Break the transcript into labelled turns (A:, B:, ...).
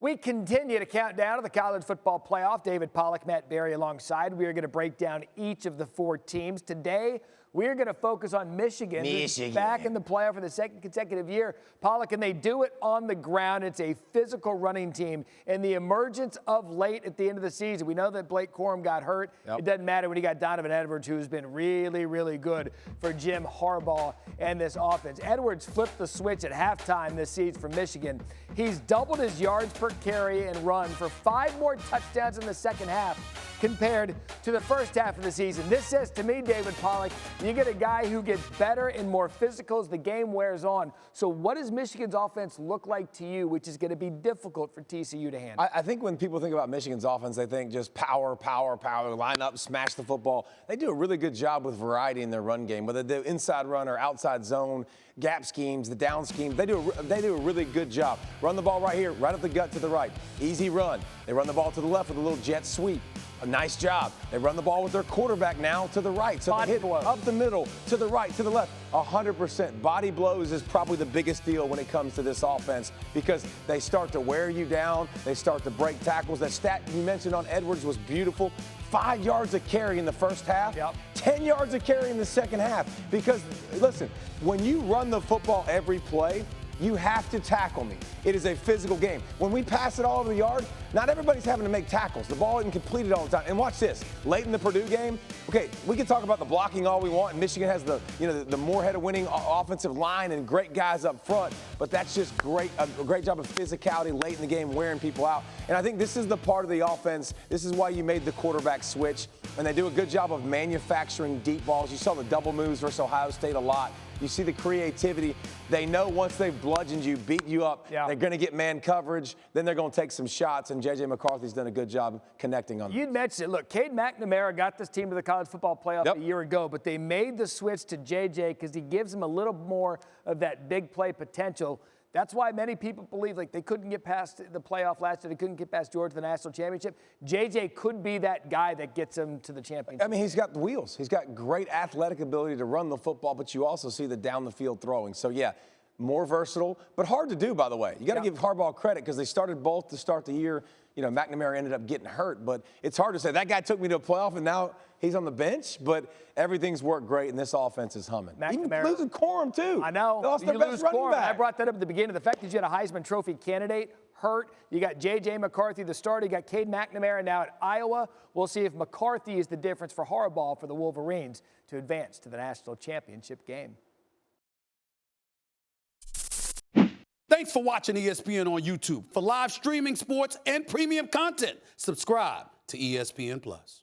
A: We continue to count down to the college football playoff. David Pollack, Matt Barrie alongside. We are going to break down each of the four teams. Today, we are going to focus on Michigan. Who's back in the playoff for the second consecutive year. Pollack, and they do it on the ground. It's a physical running team. And the emergence of late at the end of the season, we know that Blake Corum got hurt. It doesn't matter when you got Donovan Edwards, who's been really, really good for Jim Harbaugh and this offense. Edwards flipped the switch at halftime this season for Michigan. He's doubled his yards per carry and run for 5 more touchdowns in the second half compared to the first half of the season. This says to me, David Pollack, you get a guy who gets better and more physical as the game wears on. So what does Michigan's offense look like to you, which is going to be difficult for TCU to handle?
B: I think when people think about Michigan's offense, they think just power, line up, smash the football. They do a really good job with variety in their run game, whether they do inside run or outside zone, gap schemes, the down schemes. They do a really good job. Run the ball right here, right up the gut to the right. Easy run. They run the ball to the left with a little jet sweep. A nice job. They run the ball with their quarterback now to the right. So they hit up the middle, to the right, to the left. 100%. Body blows is probably the biggest deal when it comes to this offense because they start to wear you down. They start to break tackles. That stat you mentioned on Edwards was beautiful. 5 yards of carry in the first half, 10 yards of carry in the second half. Because, listen, when you run the football every play, you have to tackle me. It is a physical game. When we pass it all over the yard, not everybody's having to make tackles. The ball isn't completed all the time. And watch this. Late in the Purdue game, okay, we can talk about the blocking all we want. And Michigan has the Moorhead of winning offensive line and great guys up front. But that's just great, a great job of physicality late in the game, wearing people out. And I think this is the part of the offense. This is why you made the quarterback switch. And they do a good job of manufacturing deep balls. You saw the double moves versus Ohio State a lot. You see the creativity. They know once they've bludgeoned you, beat you up, they're going to get man coverage. Then they're going to take some shots, and J.J. McCarthy's done a good job connecting on them.
A: You'd mentioned it. Look, Cade McNamara got this team to the college football playoff a year ago, but they made the switch to J.J. because he gives them a little more of that big play potential. That's why many people believe like they couldn't get past the playoff last year. They couldn't get past Georgia, the national championship. JJ could be that guy that gets them to the championship.
B: I mean, he's got the wheels. He's got great athletic ability to run the football, but you also see the down the field throwing. So, yeah, more versatile, but hard to do, by the way. You got to give Harbaugh credit because they started both to start the year. You know, McNamara ended up getting hurt, but it's hard to say that guy took me to a playoff and now he's on the bench, but everything's worked great and this offense is humming. Even losing Corum, too.
A: I know.
B: They lost their best running back.
A: I brought that up at the beginning. The fact that you had a Heisman Trophy candidate hurt. You got J.J. McCarthy, the starter. You got Cade McNamara now at Iowa. We'll see if McCarthy is the difference for Harbaugh for the Wolverines to advance to the national championship game.
C: Thanks for watching ESPN on YouTube. For live streaming sports and premium content, subscribe to ESPN+.